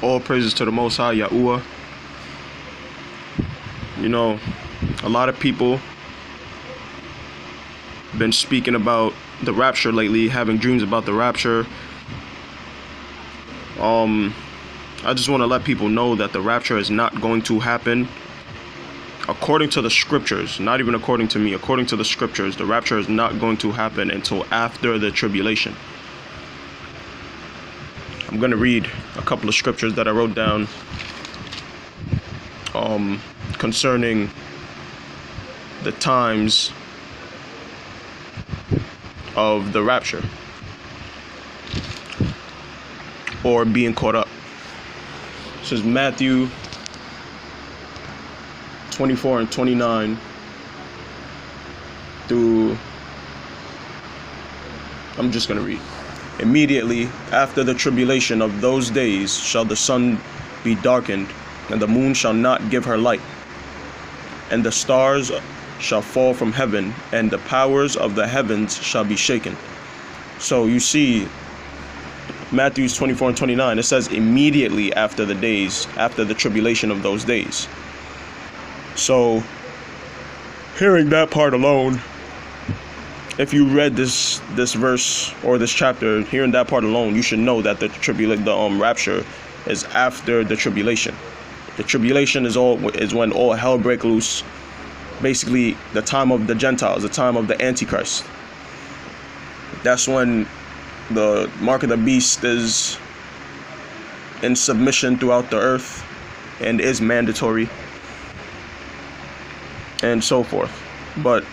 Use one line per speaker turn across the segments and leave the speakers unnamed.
All praises to the Most High, Yahuwah. You know, a lot of people been speaking about the rapture lately, having dreams about the rapture. I just want to let people know that the rapture is not going to happen according to the scriptures, not even according to me. According to the scriptures, the rapture is not going to happen until after the tribulation. I'm going to read a couple of scriptures that I wrote down concerning the times of the rapture or being caught up. This is Matthew 24 and 29 through, I'm just going to read. Immediately after the tribulation of those days shall the sun be darkened, and the moon shall not give her light, and the stars shall fall from heaven, and the powers of the heavens shall be shaken. So you see, Matthew 24 and 29, it says immediately after the days, after the tribulation of those days. So, hearing that part alone, if you read this verse or this chapter, hearing that part alone, you should know that the rapture is after the tribulation. The tribulation is when all hell breaks loose. Basically, the time of the Gentiles, the time of the Antichrist. That's when the mark of the beast is in submission throughout the earth and is mandatory, and so forth. But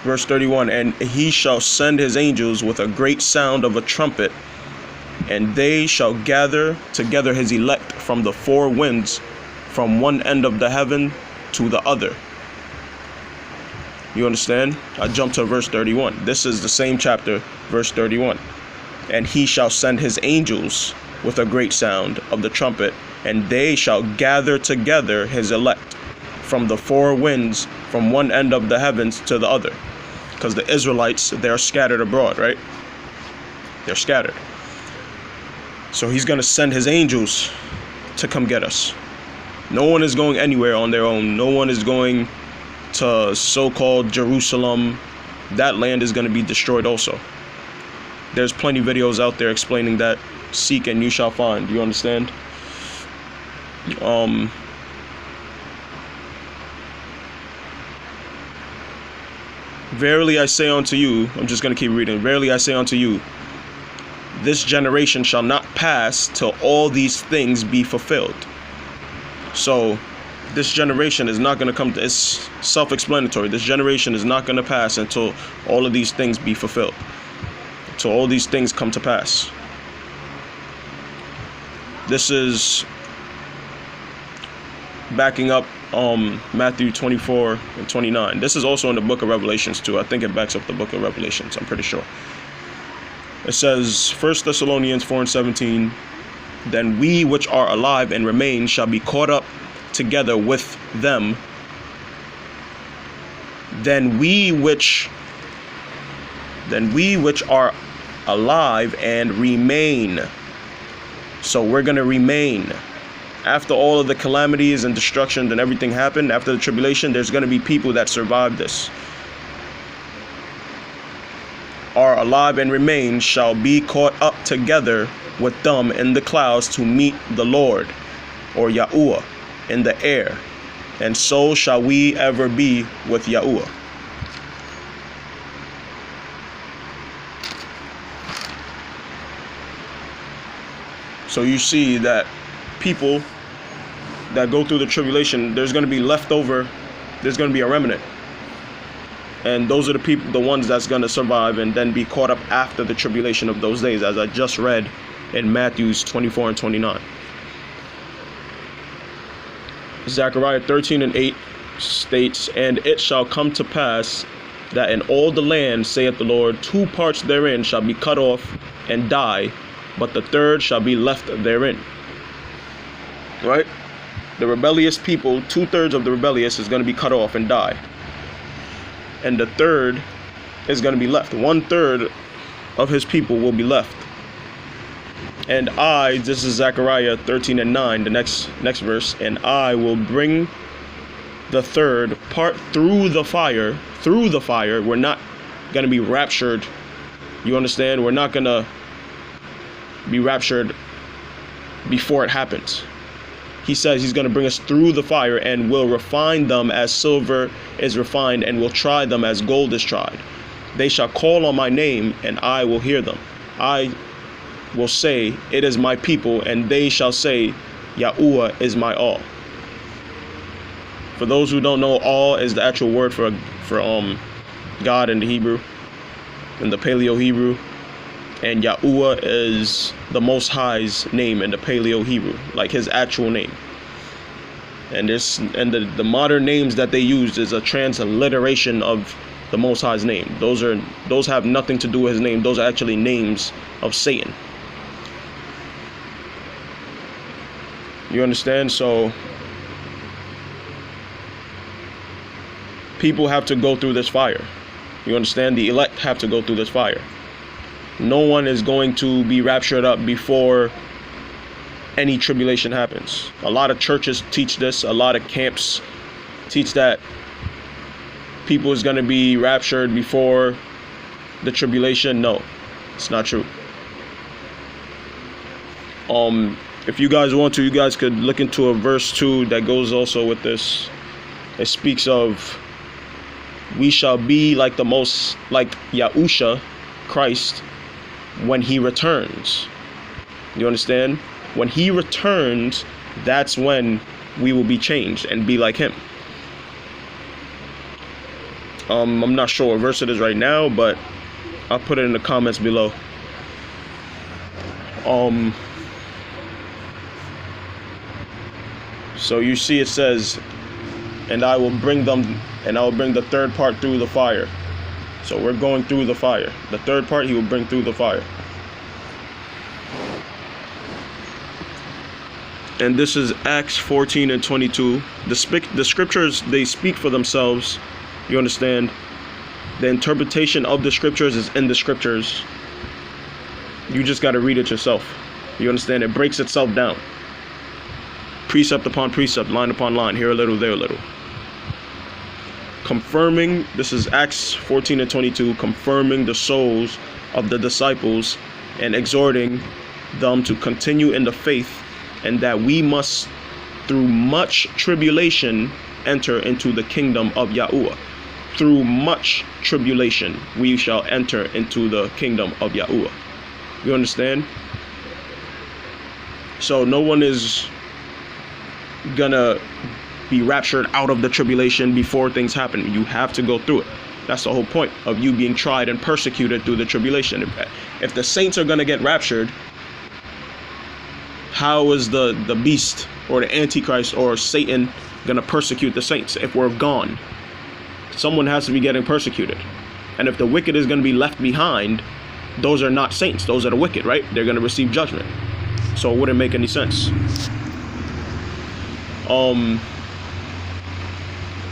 verse 31, and he shall send his angels with a great sound of a trumpet, and they shall gather together his elect from the four winds, from one end of the heaven to the other. You understand? I jumped to verse 31. This is the same chapter, verse 31. And he shall send his angels with a great sound of the trumpet, and they shall gather together his elect from the four winds, from one end of the heavens to the other. Because the Israelites, they're scattered abroad, right? They're scattered. So he's going to send his angels to come get us. No one is going anywhere on their own. No one is going to so-called Jerusalem. That land is going to be destroyed also. There's plenty of videos out there explaining that. Seek and you shall find. You understand? Verily I say unto you, I'm just going to keep reading. Verily I say unto you, this generation shall not pass till all these things be fulfilled. So this generation is not going to come to, it's self-explanatory. This generation is not going to pass until all of these things be fulfilled. Until all these things come to pass. This is backing up Matthew 24 and 29. This is also in the book of Revelations too. I think it backs up the book of Revelations. I'm pretty sure. It says, 1 Thessalonians 4 and 17, then we which are alive and remain shall be caught up together with them. Then we which are alive and remain. So we're going to remain. After all of the calamities and destruction and everything happened, after the tribulation, there's going to be people that survive this. Are alive and remain shall be caught up together with them in the clouds to meet the Lord, or Yahuwah, in the air. And so shall we ever be with Yahuwah. So you see that people that go through the tribulation, there's going to be leftover, there's going to be a remnant. And those are the people, the ones that's going to survive and then be caught up after the tribulation of those days, as I just read in Matthews 24 and 29. Zechariah 13 and 8 states, and it shall come to pass that in all the land, saith the Lord, 2 parts therein shall be cut off and die, but the third shall be left therein. Right? The rebellious people, 2/3 of the rebellious is going to be cut off and die. And the third is going to be left. 1/3 of his people will be left. And I, this is Zechariah 13:9, the next verse, and I will bring the third part through the fire. Through the fire. We're not going to be raptured. You understand? We're not going to be raptured before it happens. He says he's going to bring us through the fire and will refine them as silver is refined, and will try them as gold is tried. They shall call on my name, and I will hear them. I will say, it is my people, and they shall say, Yahuwah is my all. For those who don't know, all is the actual word for God in the Hebrew, in the Paleo Hebrew, and Yahuwah is the Most High's name in the Paleo Hebrew, like his actual name. And the modern names that they use is a transliteration of the Most High's name. Those have nothing to do with his name. Those are actually names of Satan. You understand? So people have to go through this fire. You understand? The elect have to go through this fire. No one is going to be raptured up before any tribulation happens. A lot of churches teach this. A lot of camps teach that people is going to be raptured before the tribulation. No, it's not true. If you guys want to, you guys could look into a verse 2 that goes also with this. It speaks of we shall be like Yahusha, Christ, when he returns. You understand? When he returns, that's when we will be changed and be like him. I'm not sure what verse it is right now, but I'll put it in the comments below. So you see it says, and I will bring the third part through the fire. So we're going through the fire. The third part he will bring through the fire. And this is Acts 14:22. The scriptures, they speak for themselves. You understand? The interpretation of the scriptures is in the scriptures. You just got to read it yourself. You understand? It breaks itself down. Precept upon precept, line upon line, here a little, there a little. Confirming, this is Acts 14:22, confirming the souls of the disciples and exhorting them to continue in the faith, and that we must, through much tribulation, enter into the kingdom of Yahuwah. Through much tribulation, we shall enter into the kingdom of Yahuwah. You understand? So no one is gonna be raptured out of the tribulation before things happen. You have to go through it. That's the whole point of you being tried and persecuted through the tribulation. If the saints are gonna get raptured, how is the beast or the Antichrist or Satan gonna persecute the saints if we're gone? Someone has to be getting persecuted. And if the wicked is gonna be left behind, those are not saints. Those are the wicked, right? They're gonna receive judgment. So it wouldn't make any sense.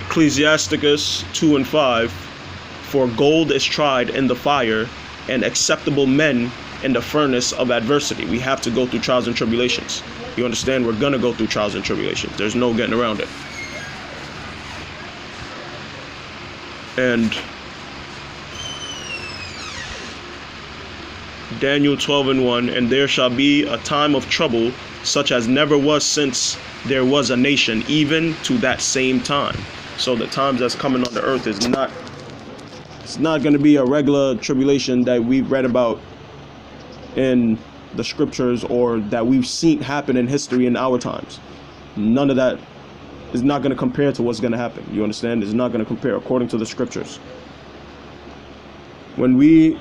Ecclesiasticus 2:5, for gold is tried in the fire, and acceptable men in the furnace of adversity. We have to go through trials and tribulations. You understand? We're gonna go through trials and tribulations. There's no getting around it. And Daniel 12:1, and there shall be a time of trouble such as never was since there was a nation, even to that same time. So the times that's coming on the earth is not, it's not going to be a regular tribulation that we've read about in the scriptures or that we've seen happen in history in our times. None of that is not going to compare to what's going to happen. You understand? It's not going to compare according to the scriptures. When we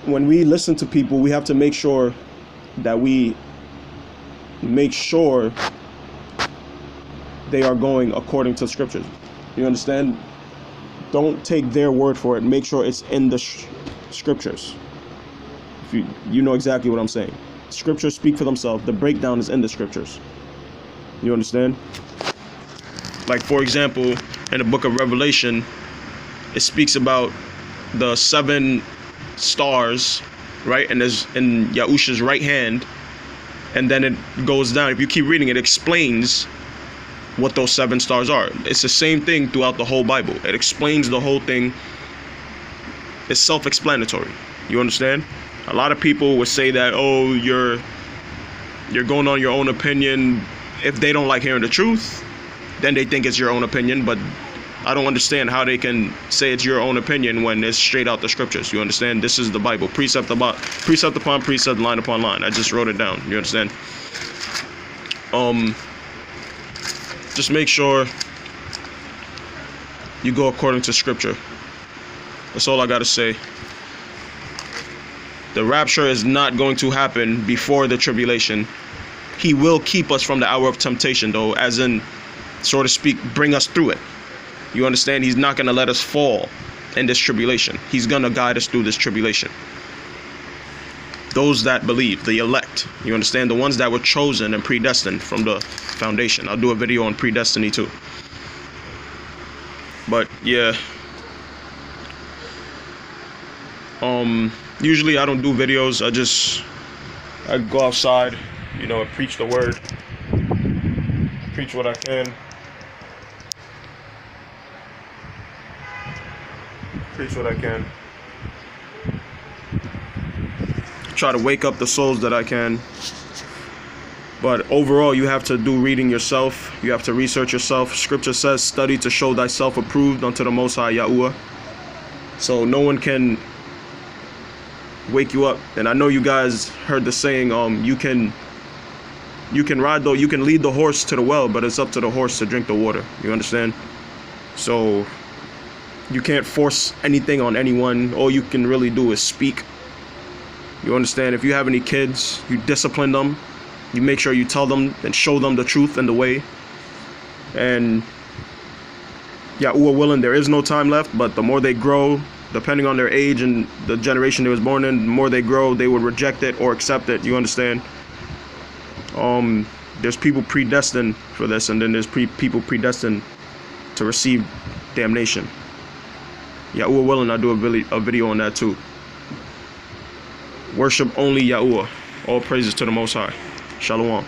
listen to people, we have to make sure that we make sure they are going according to scriptures. You understand? Don't take their word for it. Make sure it's in the scriptures. If you know exactly what I'm saying. Scriptures speak for themselves. The breakdown is in the scriptures. You understand? Like, for example, in the book of Revelation, it speaks about the 7 stars right? And there's in Yahusha's right hand, and then it goes down. If you keep reading, it explains what those 7 stars are. It's the same thing throughout the whole Bible. It explains the whole thing. It's self-explanatory. You understand? A lot of people would say that, oh, you're going on your own opinion. If they don't like hearing the truth, then they think it's your own opinion. But I don't understand how they can say it's your own opinion when it's straight out the scriptures. You understand? This is the Bible, precept upon precept, line upon line. I just wrote it down. You understand? Just make sure you go according to scripture. That's all I gotta say. The rapture is not going to happen before the tribulation. He will keep us from the hour of temptation, though, as in, so to speak, bring us through it. You understand? He's not going to let us fall in this tribulation. He's going to guide us through this tribulation. Those that believe, the elect, you understand? The ones that were chosen and predestined from the foundation. I'll do a video on predestiny too. But yeah. Usually I don't do videos. I go outside, you know, and preach the word. Preach what I can. Preach what I can. Try to wake up the souls that I can. But overall, you have to do reading yourself. You have to research yourself. Scripture says, study to show thyself approved unto the Most High Yahuwah. So no one can wake you up. And I know you guys heard the saying, you can lead the horse to the well, but it's up to the horse to drink the water. You understand? So you can't force anything on anyone. All you can really do is speak. You understand? If you have any kids, you discipline them. You make sure you tell them and show them the truth and the way. And Yahuwah willing, there is no time left, but the more they grow, depending on their age and the generation they was born in, the more they grow, they would reject it or accept it. You understand? There's people predestined for this, and then there's people predestined to receive damnation. Yahuwah willing, I'll do a video on that too. Worship only Yahuwah. All praises to the Most High. Shalom.